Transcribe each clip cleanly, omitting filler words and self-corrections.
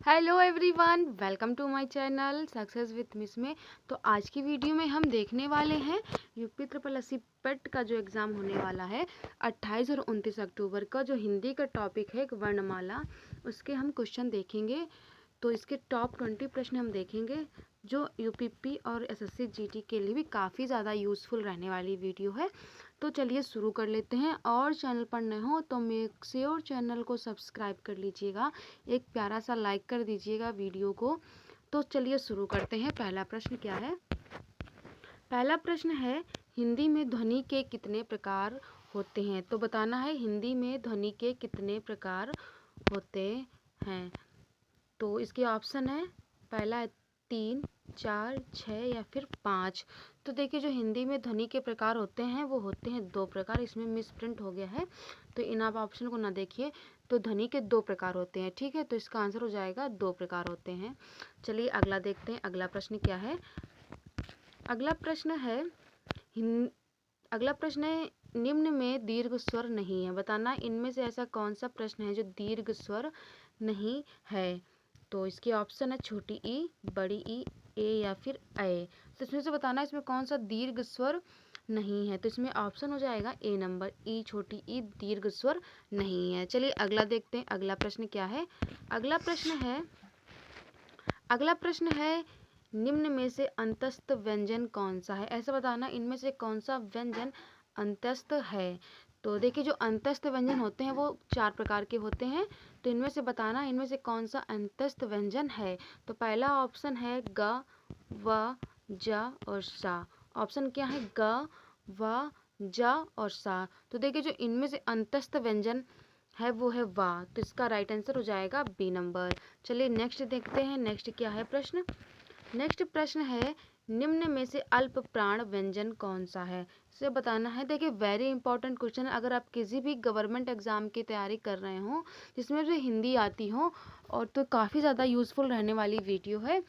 Hello everyone, welcome to my channel success with miss में। तो आज की वीडियो में हम देखने वाले हैं यूपी ट्रिपल एससी पेट का जो एग्ज़ाम होने वाला है 28 और 29 अक्टूबर का, जो हिंदी का टॉपिक है वर्णमाला, उसके हम क्वेश्चन देखेंगे। तो इसके टॉप 20 प्रश्न हम देखेंगे, जो यूपीपी और एसएससी जीटी के लिए भी काफ़ी ज़्यादा यूज़फुल रहने वाली वीडियो है। तो चलिए शुरू कर लेते हैं। और चैनल पर नए हो तो मेक श्योर चैनल को सब्सक्राइब कर लीजिएगा, एक प्यारा सा लाइक कर दीजिएगा वीडियो को। तो चलिए शुरू करते हैं। पहला प्रश्न क्या है? पहला प्रश्न है, हिंदी में ध्वनि के कितने प्रकार होते हैं? तो बताना है हिंदी में ध्वनि के कितने प्रकार होते हैं। तो इसके ऑप्शन है, पहला है 3, 4, 6 या फिर 5। तो देखिए, जो हिंदी में ध्वनि के प्रकार होते हैं वो होते हैं 2 प्रकार। इसमें मिस प्रिंट हो गया है, तो इन आप ऑप्शन को ना देखिए। तो ध्वनि के 2 प्रकार होते हैं, ठीक है। तो इसका आंसर हो जाएगा 2 प्रकार होते हैं। चलिए अगला देखते हैं, अगला प्रश्न क्या है। अगला प्रश्न है अगला प्रश्न है, निम्न में दीर्घ स्वर नहीं है। बताना इनमें से ऐसा कौन सा प्रश्न है जो दीर्घ स्वर नहीं है। तो इसके ऑप्शन है छोटी ई, बड़ी ई, ए या फिर ए। तो इसमें से बताना इसमें कौन सा दीर्घ स्वर नहीं है। तो इसमें ऑप्शन हो जाएगा ए नंबर, ई छोटी ई दीर्घ स्वर नहीं है। चलिए अगला देखते हैं, अगला प्रश्न क्या है। अगला प्रश्न है, निम्न में से अंतस्थ व्यंजन कौन सा है। ऐसा बताना इनमें से कौन सा व्यंजन अंतस्थ है। तो देखिए, जो अंतस्थ व्यंजन होते हैं वो 4 प्रकार के होते हैं। तो इनमें से बताना इनमें से कौन सा अंतस्थ व्यंजन है। तो पहला ऑप्शन है ग, व, ज और सा। ऑप्शन क्या है? ग, व, ज और सा। तो देखिए, जो इनमें से अंतस्थ व्यंजन है वो है वाह। तो इसका राइट आंसर हो जाएगा बी नंबर। चलिए नेक्स्ट देखते हैं, नेक्स्ट क्या है प्रश्न। नेक्स्ट प्रश्न है, निम्न में से अल्प प्राण व्यंजन कौन सा है। इसे बताना है। देखिए, वेरी इंपॉर्टेंट क्वेश्चन है। अगर आप किसी भी गवर्नमेंट एग्जाम की तैयारी कर रहे हो जिसमें से हिंदी आती हो, और तो काफ़ी ज़्यादा यूज़फुल रहने वाली वीडियो है।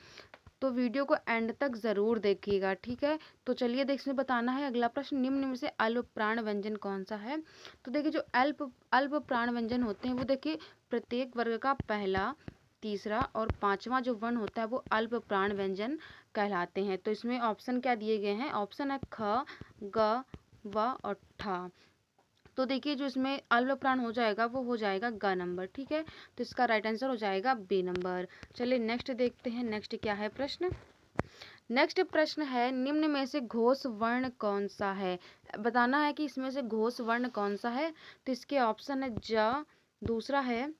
तो वीडियो को एंड तक ज़रूर देखिएगा, ठीक है। तो चलिए इसमें बताना है अगला प्रश्न, निम्न में से अल्प प्राण व्यंजन कौन सा है। तो देखिए, जो अल्प प्राण व्यंजन होते हैं वो देखिए प्रत्येक वर्ग का पहला, तीसरा और 5वां जो वर्ण होता है वो अल्प प्राण व्यंजन कहलाते हैं। तो इसमें ऑप्शन क्या दिए गए हैं? ऑप्शन है ख, ग, व और ठ। तो देखिए, जो इसमें अल्प प्राण हो जाएगा वो हो जाएगा ग नंबर, ठीक है। तो इसका राइट आंसर हो जाएगा बी नंबर। चलिए नेक्स्ट देखते हैं, नेक्स्ट क्या है प्रश्न। नेक्स्ट प्रश्न है, निम्न में से घोष वर्ण कौन सा है। बताना है कि इसमें से घोष वर्ण कौन सा है। तो इसके ऑप्शन है ज, दूसरा है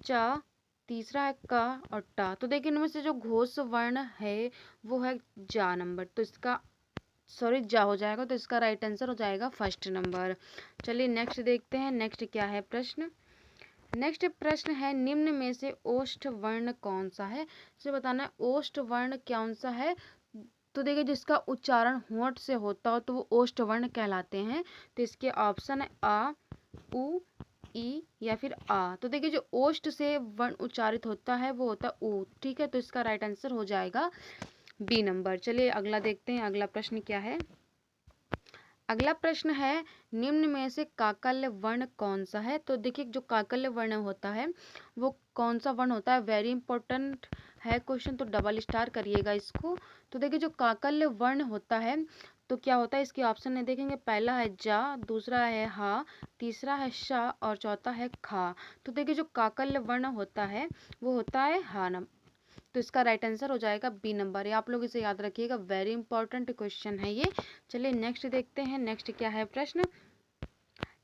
च, तीसरा है क और ट। तो देखिए, इनमें से जो घोष वर्ण है वो है जा नंबर। तो इसका जा हो जाएगा। तो इसका राइट आंसर हो जाएगा फर्स्ट नंबर। चलिए नेक्स्ट देखते हैं, नेक्स्ट क्या है प्रश्न। नेक्स्ट प्रश्न है, निम्न में से ओष्ठ वर्ण कौन सा है। इसे बताना है ओष्ठ वर्ण कौन सा है। तो देखिए, जिसका उच्चारण होंठ से होता हो तो वो ओष्ठ वर्ण कहलाते हैं। तो इसके ऑप्शन है आ, उ, ई या फिर आ। तो देखिए, जो ओष्ठ से वर्ण उच्चारित होता है वो होता है उ, ठीक है। तो इसका राइट आंसर हो जाएगा बी नंबर। चलिए अगला देखते हैं, अगला प्रश्न क्या है। अगला प्रश्न है, निम्न में से काकल्य वर्ण कौन सा है। तो देखिए, जो काकल्य वर्ण होता है वो कौन सा वर्ण होता है। वेरी इंपॉर्टेंट है क्वेश्चन, तो डबल स्टार करिएगा इसको। तो देखिए, जो काकल्य वर्ण होता है तो क्या होता है, इसके ऑप्शन है देखेंगे। पहला है जा, दूसरा है हा, तीसरा है शा और चौथा है खा। तो देखिए, जो काकल्य वर्ण होता है वो होता है हा। तो इसका राइट आंसर हो जाएगा बी नंबर। ये आप लोग इसे याद रखिएगा, वेरी इंपॉर्टेंट क्वेश्चन है ये। चलिए नेक्स्ट देखते हैं, नेक्स्ट क्या है प्रश्न।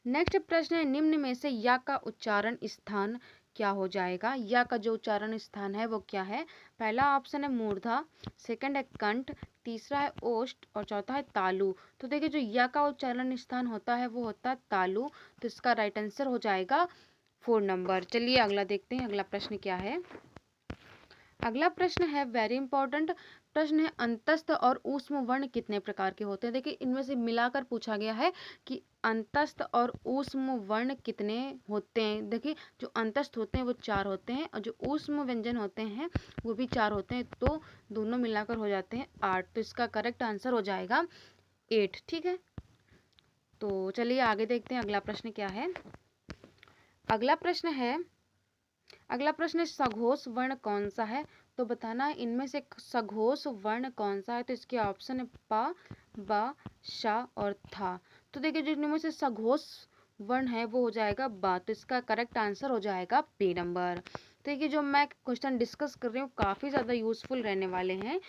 नेक्स्ट प्रश्न है, निम्न में से या का उच्चारण स्थान क्या हो जाएगा। या का जो उच्चारण स्थान है वो क्या है। पहला ऑप्शन है मूर्धा, सेकंड है कंठ, तीसरा है ओष्ठ और चौथा है तालु। तो देखिए, जो या का उच्चारण स्थान होता है वो होता है तालु। तो इसका राइट आंसर हो जाएगा 4 नंबर। चलिए अगला देखते हैं, अगला प्रश्न क्या है। अगला प्रश्न है वेरी इंपॉर्टेंट प्रश्न है, अंतस्थ और ऊष्म वर्ण कितने प्रकार के होते हैं। देखिए, इनमें से मिलाकर पूछा गया है कि अंतस्थ और ऊष्म वर्ण कितने होते हैं। देखिए, जो अंतस्थ होते हैं वो 4 होते हैं और जो ऊष्म व्यंजन होते हैं वो भी 4 होते हैं। तो दोनों मिलाकर हो जाते हैं 8। तो इसका करेक्ट आंसर हो जाएगा 8, ठीक है। तो चलिए आगे देखते हैं, अगला प्रश्न क्या है। अगला प्रश्न है, अगला प्रश्न है सघोष वर्ण कौन सा है? तो बताना है इनमें से सघोष वर्ण कौन सा है? तो इसके ऑप्शन है प, ब, श और था। तो देखिए जो इनमें से सघोष वर्ण है वो हो जाएगा ब, तो इसका करेक्ट आंसर हो जाएगा बी नंबर। तो देखिए जो मैं क्वेश्चन डिस्कस कर रही हूँ काफ़ी ज़्यादा यूजफुल रहने वाले हैं,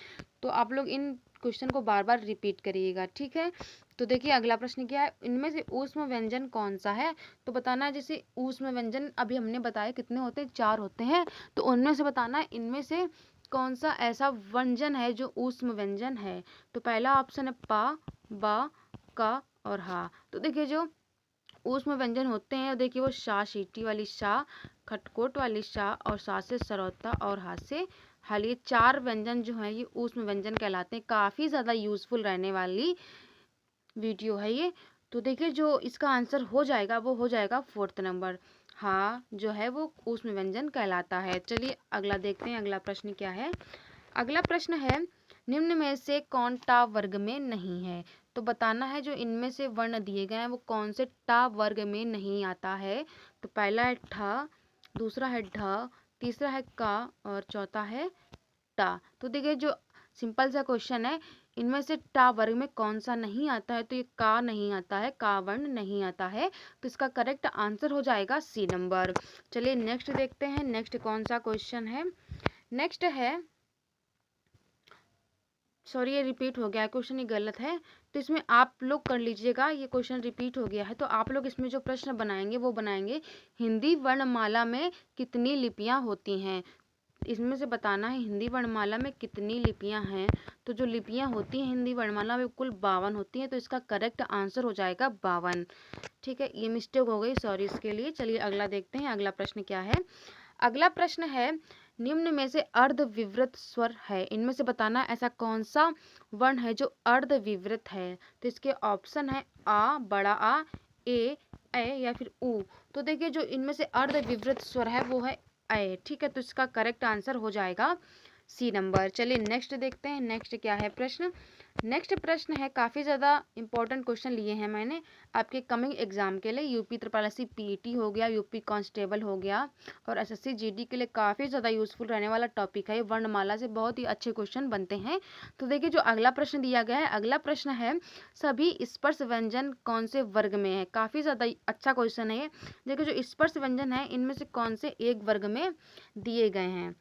तो आप लोग इन क्वेश्चन को बार बार रिपीट करिएगा, ठीक है। तो देखिए अगला प्रश्न क्या है, इनमें से ऊष्म व्यंजन कौन सा है? तो बताना है जैसे ऊष्म व्यंजन अभी हमने बताया कितने होते हैं, 4 होते हैं, तो उनमें से बताना है इनमें से कौन सा ऐसा व्यंजन है जो ऊष्म व्यंजन है। तो पहला ऑप्शन है पा, बा, का और हा। तो देखिए जो ऊष्म व्यंजन होते हैं देखिए वो शा शीटी वाली शा, खटकोट वाली शा और सा से सरौता और हा से हल, ये 4 व्यंजन जो हैं ये ऊष्म व्यंजन कहलाते हैं। काफ़ी ज़्यादा यूजफुल रहने वाली वीडियो है ये। तो देखिए जो इसका आंसर हो जाएगा वो हो जाएगा 4th नंबर, हाँ जो है वो ऊष्म व्यंजन कहलाता है। चलिए अगला देखते हैं, अगला प्रश्न क्या है। अगला प्रश्न है निम्न में से कौन टा वर्ग में नहीं है? तो बताना है जो इनमें से वर्ण दिए गए हैं वो कौन से टा वर्ग में नहीं आता है। तो पहला है ठ, दूसरा है ढ, तीसरा है का और चौथा है टा। तो देखिए जो सिंपल सा क्वेश्चन है, इनमें से टा वर्ग में कौन सा नहीं आता है? तो ये का नहीं आता है, का वर्ण नहीं आता है, तो इसका करेक्ट आंसर हो जाएगा सी नंबर। चलिए नेक्स्ट देखते हैं, नेक्स्ट कौन सा क्वेश्चन है। नेक्स्ट है, सॉरी ये रिपीट हो गया है क्वेश्चन, ये गलत है, तो इसमें आप लोग कर लीजिएगा, ये क्वेश्चन रिपीट हो गया है। तो आप लोग इसमें जो प्रश्न बनाएंगे वो बनाएंगे हिंदी वर्णमाला में कितनी लिपियां होती हैं। इसमें से बताना है हिंदी वर्णमाला में कितनी लिपियां हैं। तो जो लिपियां होती हैं हिंदी वर्णमाला में कुल 52 होती हैं, तो इसका करेक्ट आंसर हो जाएगा 52। ठीक है, ये मिस्टेक हो गई, सॉरी इसके लिए। चलिए अगला देखते हैं, अगला प्रश्न क्या है। अगला प्रश्न है निम्न में से अर्ध विवृत स्वर है, इनमें से बताना ऐसा कौन सा वर्ण है जो अर्ध विवृत है। तो इसके ऑप्शन है आ, बड़ा आ, ए या फिर उ। तो देखिए जो इनमें से अर्ध विवृत स्वर है वो है ए, ठीक है, तो इसका करेक्ट आंसर हो जाएगा सी नंबर। चलिए नेक्स्ट देखते हैं, नेक्स्ट क्या है प्रश्न। नेक्स्ट प्रश्न है, काफ़ी ज़्यादा इंपॉर्टेंट क्वेश्चन लिए हैं मैंने आपके कमिंग एग्जाम के लिए। यूपी त्रिपालसी पीईटी हो गया, यूपी कांस्टेबल हो गया और एसएससी जीडी के लिए काफ़ी ज़्यादा यूजफुल रहने वाला टॉपिक है। वर्णमाला से बहुत ही अच्छे क्वेश्चन बनते हैं। तो देखिए जो अगला प्रश्न दिया गया है, अगला प्रश्न है सभी स्पर्श व्यंजन कौन से वर्ग में है। काफ़ी ज़्यादा अच्छा क्वेश्चन है ये। देखिए जो स्पर्श व्यंजन है इनमें से कौन से एक वर्ग में दिए गए हैं,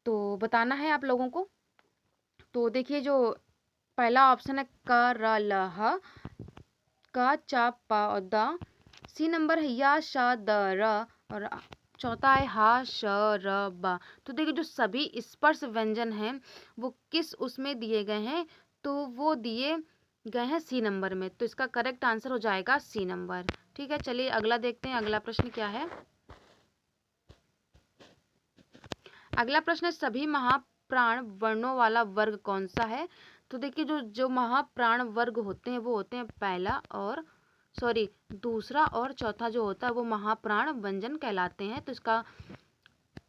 तो बताना है आप लोगों को। तो देखिए जो पहला ऑप्शन है क र ल ह, का चा पा और द। सी नंबर है या श द र और चौथा है हा श र ब। तो देखिए जो सभी स्पर्श व्यंजन हैं वो किस उसमें दिए गए हैं, तो वो दिए गए हैं सी नंबर में, तो इसका करेक्ट आंसर हो जाएगा सी नंबर। ठीक है, चलिए अगला देखते हैं, अगला प्रश्न क्या है। अगला प्रश्न है सभी महाप्राण वर्णों वाला वर्ग कौन सा है। तो देखिए जो जो महाप्राण वर्ग होते हैं वो होते हैं पहला और सॉरी दूसरा और चौथा जो होता है वो महाप्राण व्यंजन कहलाते हैं। तो इसका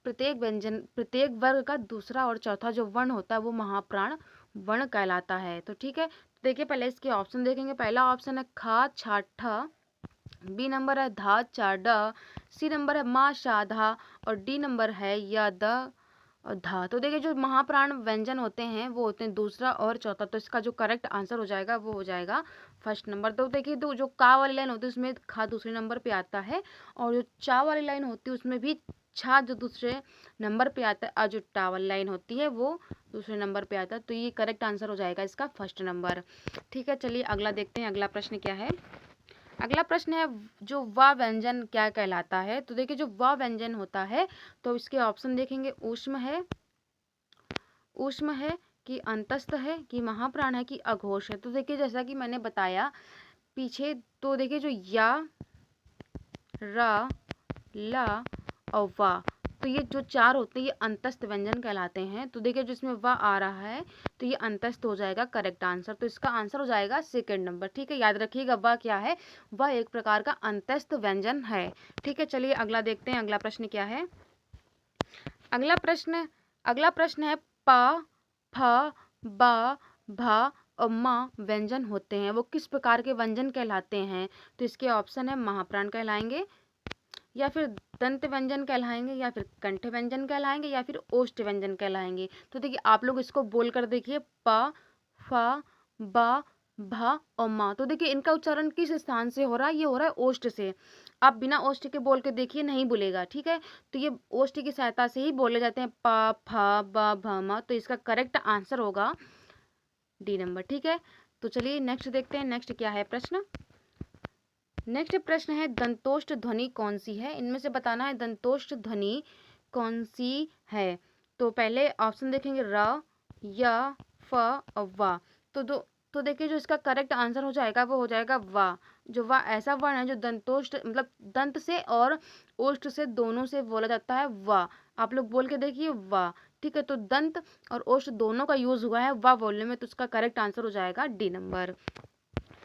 प्रत्येक वर्ग का दूसरा और चौथा जो वर्ण होता है वो महाप्राण वर्ण कहलाता है। तो ठीक है, देखिए पहले इसके ऑप्शन देखेंगे। पहला ऑप्शन है खा छा ठ, बी नंबर है धा चा ड, सी नंबर है मा शा धा और डी नंबर है या द और धा। तो देखिए जो महाप्राण व्यंजन होते हैं वो होते हैं दूसरा और चौथा, तो इसका जो करेक्ट आंसर हो जाएगा वो हो जाएगा फर्स्ट नंबर। तो देखिए तो जो का वाली लाइन होती है उसमें खा दूसरे नंबर पे आता है और जो चा वाली लाइन होती है उसमें भी छा जो दूसरे नंबर पे आता है और जो टा वाली लाइन होती है वो दूसरे नंबर पे आता है। तो ये करेक्ट आंसर हो जाएगा इसका फर्स्ट नंबर। ठीक है, चलिए अगला देखते हैं, अगला प्रश्न क्या है। अगला प्रश्न है जो वा व्यंजन क्या कहलाता है। तो देखिए जो वा व्यंजन होता है तो इसके ऑप्शन देखेंगे ऊष्म है कि अंतस्थ है कि महाप्राण है कि अघोष है। तो देखिए जैसा कि मैंने बताया पीछे, तो देखिए जो या, रा, ला और वा, तो ये जो 4 होते हैं ये अंतस्थ व्यंजन कहलाते हैं। तो देखिए जिसमें वा आ रहा है तो ये अंतस्थ हो जाएगा करेक्ट आंसर, तो इसका आंसर हो जाएगा सेकंड नंबर। ठीक है, याद रखिएगा वा क्या है, वह एक प्रकार का अंतस्थ व्यंजन है। ठीक है, चलिए अगला देखते हैं, अगला प्रश्न क्या है। अगला प्रश्न है पा, फ, बा, भा और मा व्यंजन होते हैं वो किस प्रकार के व्यंजन कहलाते हैं। तो इसके ऑप्शन है महाप्राण कहलाएंगे या फिर दंत व्यंजन कहलाएंगे या फिर कंठ व्यंजन कहलाएंगे या फिर ओष्ठ व्यंजन कहलाएंगे। तो देखिए आप लोग इसको बोल कर देखिए, प, फ, ब, भ और म। तो देखिए इनका उच्चारण किस स्थान से हो रहा है, ये हो रहा है ओष्ठ से। आप बिना ओष्ठ के बोल के देखिए, नहीं बोलेगा, ठीक है। तो ये ओष्ठ की सहायता से ही बोले जाते हैं, प, फ, ब, भ, म। तो इसका करेक्ट आंसर होगा डी नंबर, ठीक है। तो चलिए नेक्स्ट देखते हैं, नेक्स्ट क्या है प्रश्न। नेक्स्ट प्रश्न है, दंतोष्ठ ध्वनि कौन सी है? इनमें से बताना है दंतोष्ठ ध्वनि कौन सी है। तो पहले ऑप्शन देखेंगे, र, य, फ और व। तो देखिए जो इसका करेक्ट आंसर हो जाएगा वो हो जाएगा वा। जो वा ऐसा वर्ण है जो दंतोष्ठ मतलब दंत से और ओष्ठ से दोनों से बोला जाता है वा। आप लोग बोल के देखिए वा, ठीक है। तो दंत और ओष्ठ दोनों का यूज हुआ है वा बोलने में, तो उसका करेक्ट आंसर हो जाएगा डी नंबर,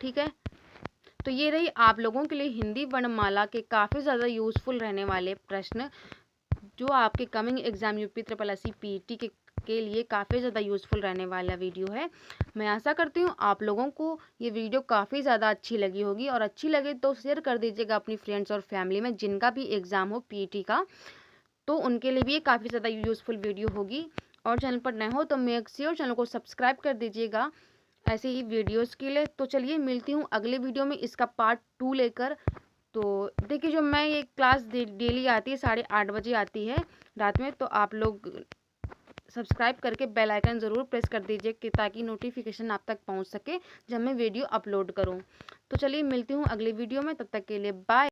ठीक है। तो ये रही आप लोगों के लिए हिंदी वर्णमाला के काफ़ी ज़्यादा यूज़फुल रहने वाले प्रश्न, जो आपके coming exam UP triple S C PT के लिए काफ़ी ज़्यादा यूज़फुल रहने वाला वीडियो है। मैं आशा करती हूँ आप लोगों को ये वीडियो काफ़ी ज़्यादा अच्छी लगी होगी, और अच्छी लगे तो शेयर कर दीजिएगा अपनी फ्रेंड्स और फैमिली में जिनका भी एग्ज़ाम हो पीटी का, तो उनके लिए भी ये काफ़ी ज़्यादा यूज़फुल वीडियो होगी। और चैनल पर नए हो तो मेक श्योर चैनल को सब्सक्राइब कर दीजिएगा ऐसे ही वीडियोस के लिए। तो चलिए मिलती हूँ अगले वीडियो में इसका पार्ट 2 लेकर। तो देखिए जो मैं ये क्लास डेली आती है 8:30 बजे आती है रात में, तो आप लोग सब्सक्राइब करके बेल आइकन ज़रूर प्रेस कर दीजिए कि ताकि नोटिफिकेशन आप तक पहुँच सके जब मैं वीडियो अपलोड करूँ। तो चलिए मिलती हूँ अगले वीडियो में, तब तक के लिए बाय।